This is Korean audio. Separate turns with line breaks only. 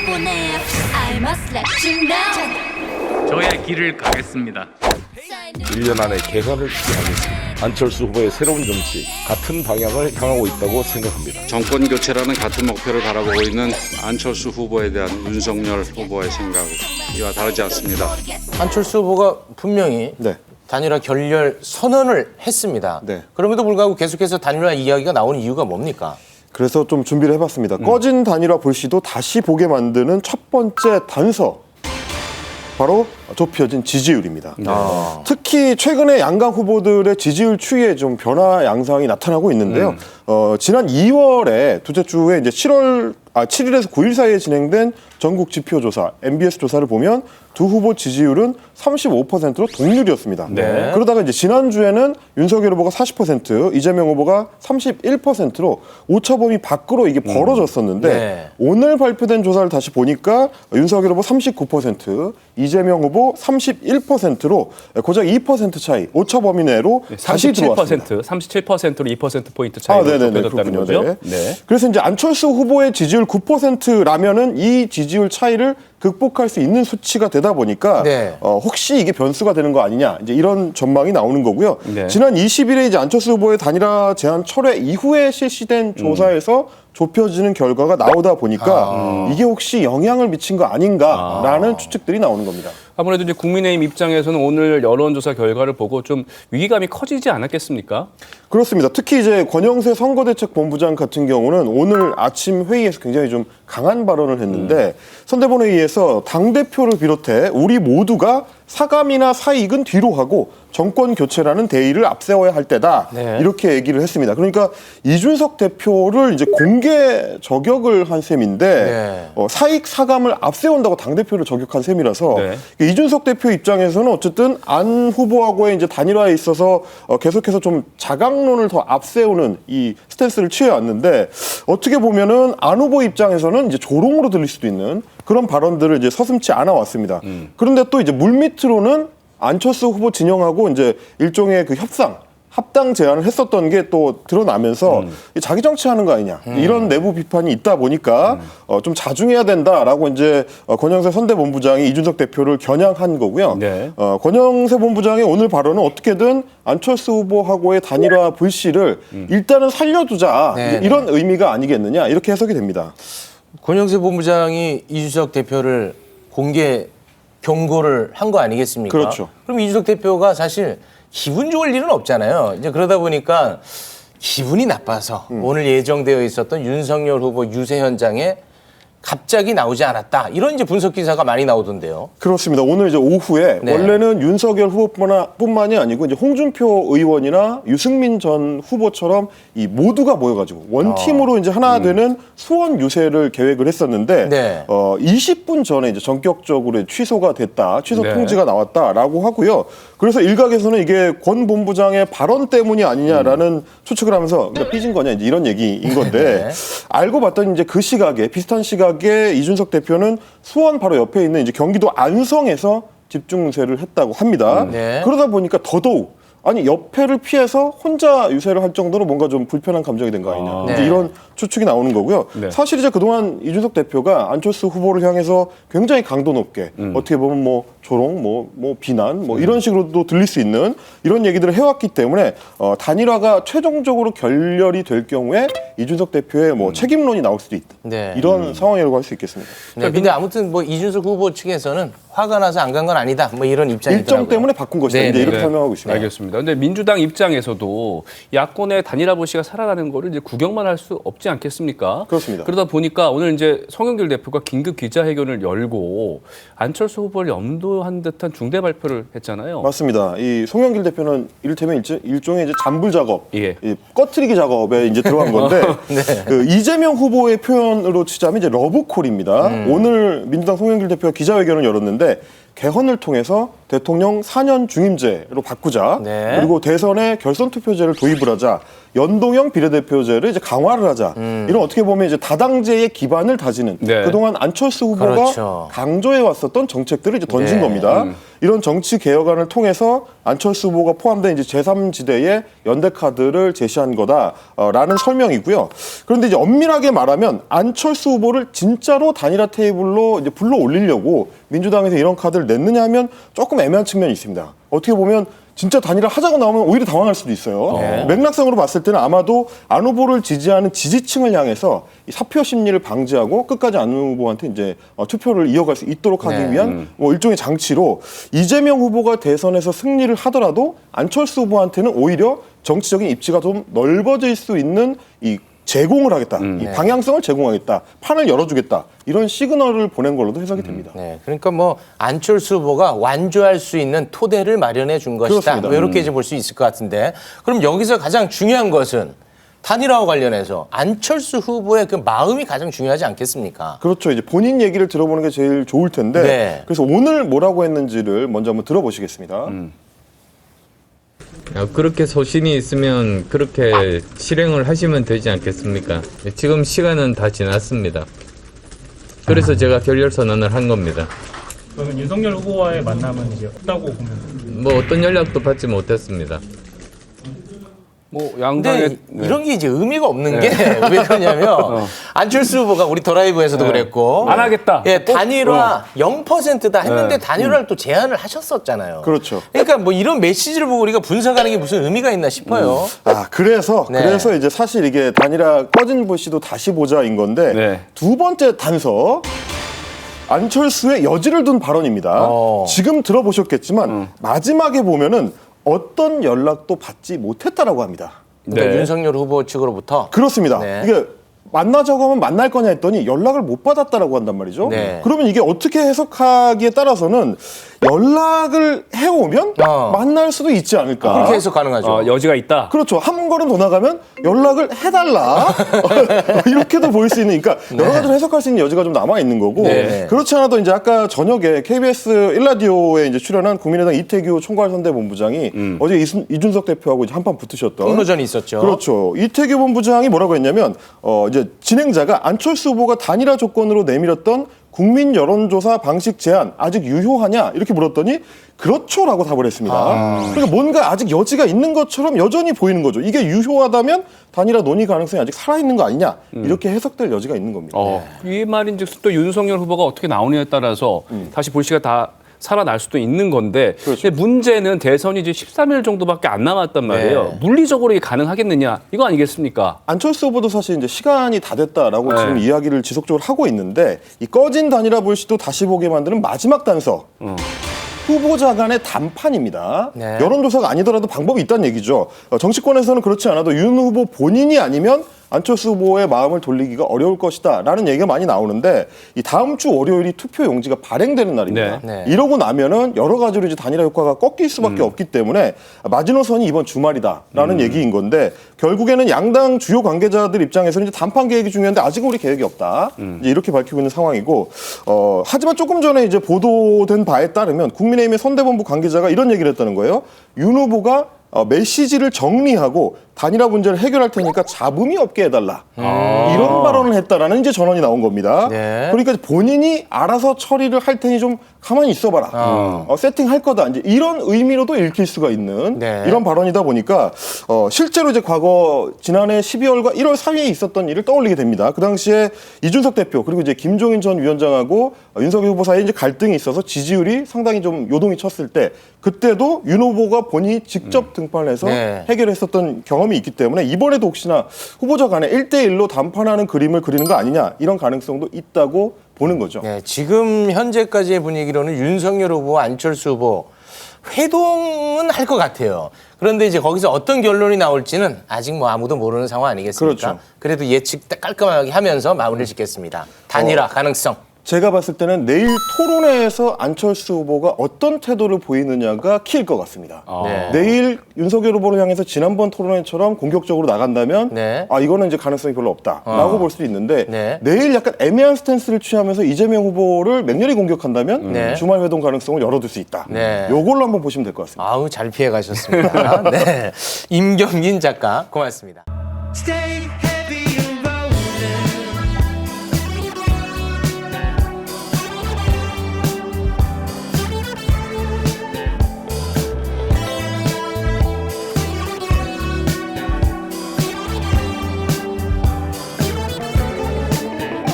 보내. I must let you know.
저의 길을 가겠습니다.
1년 안에 개헌을 시행하겠습니다. 안철수 후보의 새로운 정치, 같은 방향을 향하고 있다고 생각합니다.
정권 교체라는 같은 목표를 바라보고 있는 안철수 후보에 대한 윤석열 후보의 생각은 이와 다르지 않습니다.
안철수 후보가 분명히 단일화 결렬 선언을 했습니다. 그럼에도 불구하고 계속해서 단일화 이야기가 나오는 이유가 뭡니까?
그래서 좀 준비를 해봤습니다. 꺼진 단일화 불씨도 다시 보게 만드는 첫 번째 단서. 바로 좁혀진 지지율입니다. 특히 최근에 양강 후보들의 지지율 추이에 좀 변화 양상이 나타나고 있는데요. 지난 2월에 둘째 주에 이제 7일에서 9일 사이에 진행된 전국 지표조사, MBS 조사를 보면 두 후보 지지율은 35%로 동률이었습니다. 그러다가 이제 지난주에는 윤석열 후보가 40%, 이재명 후보가 31%로 오차범위 밖으로 이게 벌어졌었는데 오늘 발표된 조사를 다시 보니까 윤석열 후보 39%, 이재명 후보 31%로 고작 2% 차이, 오차범위 내로 다시 들어왔습니다.
37%로 2%포인트 차이가 좁혀졌다는 거죠.
그래서 이제 안철수 후보의 지지율 9%라면은 이 지지율 차이를 극복할 수 있는 수치가 되다 보니까 혹시 이게 변수가 되는 거 아니냐 이제 이런 전망이 나오는 거고요. 지난 20일에 이제 안철수 후보의 단일화 제안 철회 이후에 실시된 조사에서 좁혀지는 결과가 나오다 보니까 이게 혹시 영향을 미친 거 아닌가라는 추측들이 나오는 겁니다.
아무래도 이제 국민의힘 입장에서는 오늘 여론조사 결과를 보고 좀 위기감이 커지지 않았겠습니까?
그렇습니다. 특히 이제 권영세 선거대책본부장 같은 경우는 오늘 아침 회의에서 굉장히 좀 강한 발언을 했는데 선대본회의에서 당대표를 비롯해 우리 모두가 사감이나 사익은 뒤로 하고 정권 교체라는 대의를 앞세워야 할 때다. 이렇게 얘기를 했습니다. 그러니까 이준석 대표를 이제 공개 저격을 한 셈인데 사익 사감을 앞세운다고 당대표를 저격한 셈이라서 이준석 대표 입장에서는 어쨌든 안 후보하고의 이제 단일화에 있어서 계속해서 좀 자강론을 더 앞세우는 이 스탠스를 취해왔는데 어떻게 보면은 안 후보 입장에서는 이제 조롱으로 들릴 수도 있는 그런 발언들을 이제 서슴지 않아 왔습니다. 그런데 또 이제 물밑으로는 안철수 후보 진영하고 이제 일종의 그 합당 제안을 했었던 게 또 드러나면서 자기 정치하는 거 아니냐 이런 내부 비판이 있다 보니까 좀 자중해야 된다라고 이제 권영세 선대본부장이 이준석 대표를 겨냥한 거고요. 권영세 본부장의 오늘 발언은 어떻게든 안철수 후보하고의 단일화 불씨를 일단은 살려두자 이런 의미가 아니겠느냐 이렇게 해석이 됩니다.
권영세 본부장이 이준석 대표를 공개 경고를 한 거 아니겠습니까?
그렇죠.
그럼 이준석 대표가 사실 기분 좋을 일은 없잖아요. 이제 그러다 보니까 기분이 나빠서 오늘 예정되어 있었던 윤석열 후보 유세 현장에 갑자기 나오지 않았다. 이런 이제 분석 기사가 많이 나오던데요.
그렇습니다. 오늘 이제 오후에 원래는 윤석열 후보뿐만이 아니고 이제 홍준표 의원이나 유승민 전 후보처럼 이 모두가 모여가지고 원팀으로 이제 하나 되는 수원 유세를 계획을 했었는데 20분 전에 이제 전격적으로 취소가 됐다, 취소 통지가 나왔다라고 하고요. 그래서 일각에서는 이게 권 본부장의 발언 때문이 아니냐라는 추측을 하면서 그러니까 삐진 거냐 이제 이런 얘기인 건데 알고 봤더니 이제 그 시각에 비슷한 시각에 이준석 대표는 수원 바로 옆에 있는 이제 경기도 안성에서 집중 유세를 했다고 합니다. 그러다 보니까 더더욱 아니 옆에를 피해서 혼자 유세를 할 정도로 뭔가 좀 불편한 감정이 된 거 아니냐 이제 이런 추측이 나오는 거고요. 사실 이제 그동안 이준석 대표가 안철수 후보를 향해서 굉장히 강도 높게 어떻게 보면 뭐 조롱, 뭐 비난, 뭐 이런 식으로도 들릴 수 있는 이런 얘기들을 해왔기 때문에 단일화가 최종적으로 결렬이 될 경우에 이준석 대표의 뭐 책임론이 나올 수도 있다. 이런 상황이라고 할 수 있겠습니다.
근데 아무튼 뭐 이준석 후보 측에서는 화가 나서 안 간 건 아니다. 뭐 이런 입장이더라고요.
일정 때문에 바꾼 것이다. 이제 이렇게 설명하고 있습니다.
알겠습니다. 근데 민주당 입장에서도 야권의 단일화 불씨가 살아나는 거를 이제 구경만 할 수 없지 않겠습니까?
그렇습니다.
그러다 보니까 오늘 이제 송영길 대표가 긴급 기자회견을 열고 안철수 후보를 염두한 듯한 중대 발표를 했잖아요.
맞습니다. 이 송영길 대표는 이를테면 일종의 이제 잔불 작업, 이 꺼트리기 작업에 이제 들어간 건데 그 이재명 후보의 표현으로 치자면 이제 러브콜입니다. 오늘 민주당 송영길 대표가 기자회견을 열었는데 개헌을 통해서 대통령 4년 중임제로 바꾸자. 그리고 대선에 결선 투표제를 도입을 하자. 연동형 비례대표제를 이제 강화를 하자. 이런 어떻게 보면 이제 다당제의 기반을 다지는 그동안 안철수 후보가 강조해 왔었던 정책들을 이제 던진 겁니다. 이런 정치 개혁안을 통해서 안철수 후보가 포함된 이제 제3지대의 연대 카드를 제시한 거다라는 설명이고요. 그런데 이제 엄밀하게 말하면 안철수 후보를 진짜로 단일화 테이블로 이제 불러 올리려고 민주당에서 이런 카드를 냈느냐 하면 조금 애매한 측면이 있습니다. 어떻게 보면 진짜 단일화 하자고 나오면 오히려 당황할 수도 있어요. 맥락상으로 봤을 때는 아마도 안 후보를 지지하는 지지층을 향해서 이 사표 심리를 방지하고 끝까지 안 후보한테 이제 투표를 이어갈 수 있도록 하기 위한 뭐 일종의 장치로 이재명 후보가 대선에서 승리를 하더라도 안철수 후보한테는 오히려 정치적인 입지가 좀 넓어질 수 있는 이 제공을 하겠다. 이 방향성을 제공하겠다. 판을 열어주겠다. 이런 시그널을 보낸 걸로도 해석이 됩니다.
네, 그러니까 뭐 안철수 후보가 완주할 수 있는 토대를 마련해 준 것이다.
그렇습니다.
뭐 이렇게 이제 볼 수 있을 것 같은데, 그럼 여기서 가장 중요한 것은 단일화와 관련해서 안철수 후보의 그 마음이 가장 중요하지 않겠습니까?
그렇죠. 이제 본인 얘기를 들어보는 게 제일 좋을 텐데
네.
그래서 오늘 뭐라고 했는지를 먼저 한번 들어보시겠습니다.
그렇게 소신이 있으면 그렇게 실행을 하시면 되지 않겠습니까? 지금 시간은 다 지났습니다. 그래서 제가 결렬선언을 한 겁니다.
그러면 윤석열 후보와의 만남은 이제 없다고 보면
뭐 어떤 연락도 받지 못했습니다.
뭐
근데
양당의
이런 게 이제 의미가 없는 게 왜 그러냐면 안철수 후보가 우리 더라이브에서도 그랬고
안 하겠다.
예, 단일화 0%다 했는데 단일화를 또 제안을 하셨었잖아요.
그렇죠.
그러니까 뭐 이런 메시지를 보고 우리가 분석하는 게 무슨 의미가 있나 싶어요.
그래서
네.
이제 사실 이게 단일화 꺼진 불씨도 다시 보자인 건데
네.
두 번째 단서 안철수의 여지를 둔 발언입니다. 지금 들어보셨겠지만 마지막에 보면은 어떤 연락도 받지 못했다라고 합니다.
그러니까
네.
윤석열 후보 측으로부터
그렇습니다.
네.
이게 만나자고 하면 만날 거냐 했더니 연락을 못 받았다라고 한단 말이죠.
네.
그러면 이게 어떻게 해석하기에 따라서는 연락을 해오면 만날 수도 있지 않을까.
그렇게 해석 가능하죠.
여지가 있다.
그렇죠. 한 걸음 더 나가면 연락을 해달라. 이렇게도 보일 수 있는, 그러니까 여러 가지로 해석할 수 있는 여지가 좀 남아 있는 거고.
네.
그렇지 않아도 이제 아까 저녁에 KBS 1라디오에 이제 출연한 국민의당 이태규 총괄선대본부장이 어제 이준석 대표하고 이제 한판 붙으셨던
폭로전이 있었죠.
그렇죠. 이태규 본부장이 뭐라고 했냐면 이제 진행자가 안철수 후보가 단일화 조건으로 내밀었던 국민 여론조사 방식 제안 아직 유효하냐 이렇게 물었더니 그렇죠라고 답을 했습니다. 그러니까 뭔가 아직 여지가 있는 것처럼 여전히 보이는 거죠. 이게 유효하다면 단일화 논의 가능성이 아직 살아있는 거 아니냐 이렇게 해석될 여지가 있는 겁니다.
이 말인즉슨 또 윤석열 후보가 어떻게 나오느냐에 따라서 다시 불씨가 다 살아날 수도 있는 건데,
그렇죠.
근데 문제는 대선이 이제 13일 정도밖에 안 남았단 말이에요.
네.
물리적으로 이게 가능하겠느냐 이거 아니겠습니까?
안철수 후보도 사실 이제 시간이 다 됐다라고
네.
지금 이야기를 지속적으로 하고 있는데 이 꺼진 단일화 불씨도 다시 보게 만드는 마지막 단서. 후보자 간의 담판입니다.
네.
여론조사가 아니더라도 방법이 있다는 얘기죠. 정치권에서는 그렇지 않아도 윤 후보 본인이 아니면 안철수 후보의 마음을 돌리기가 어려울 것이다 라는 얘기가 많이 나오는데 이 다음 주 월요일이 투표 용지가 발행되는 날입니다.
네.
이러고 나면은 여러 가지로 이제 단일화 효과가 꺾일 수밖에 없기 때문에 마지노선이 이번 주말이다라는 얘기인 건데 결국에는 양당 주요 관계자들 입장에서는 이제 단판 계획이 중요한데 아직은 우리 계획이 없다. 이제 이렇게 밝히고 있는 상황이고 하지만 조금 전에 이제 보도된 바에 따르면 국민의힘의 선대본부 관계자가 이런 얘기를 했다는 거예요. 윤 후보가 메시지를 정리하고 단일화 문제를 해결할 테니까 잡음이 없게 해달라. 이런 발언을 했다라는 이제 전언이 나온 겁니다.
네.
그러니까 본인이 알아서 처리를 할 테니 좀 가만히 있어봐라. 세팅할 거다. 이제 이런 의미로도 읽힐 수가 있는
네.
이런 발언이다 보니까 실제로 이제 과거 지난해 12월과 1월 사이에 있었던 일을 떠올리게 됩니다. 그 당시에 이준석 대표 그리고 이제 김종인 전 위원장하고 윤석열 후보 사이에 이제 갈등이 있어서 지지율이 상당히 좀 요동이 쳤을 때 그때도 윤 후보가 본인이 직접 등판해서
네.
해결했었던 경험이 있기 때문에 이번에도 혹시나 후보자 간에 1대1로 담판하는 그림을 그리는 거 아니냐 이런 가능성도 있다고 보는 거죠.
네, 지금 현재까지의 분위기로는 윤석열 후보, 안철수 후보 회동은 할 것 같아요. 그런데 이제 거기서 어떤 결론이 나올지는 아직 뭐 아무도 모르는 상황 아니겠습니까?
그렇죠.
그래도 예측 깔끔하게 하면서 마무리를 짓겠습니다. 단일화 가능성.
제가 봤을 때는 내일 토론회에서 안철수 후보가 어떤 태도를 보이느냐가 키일 것 같습니다.
네.
내일 윤석열 후보를 향해서 지난번 토론회처럼 공격적으로 나간다면
네.
이거는 이제 가능성이 별로 없다라고 볼 수도 있는데
네.
내일 약간 애매한 스탠스를 취하면서 이재명 후보를 맹렬히 공격한다면
네.
주말 회동 가능성을 열어둘 수 있다.
네.
요걸로 한번 보시면 될 것 같습니다.
아우 잘 피해 가셨습니다. 네. 임경민 작가 고맙습니다.
Stay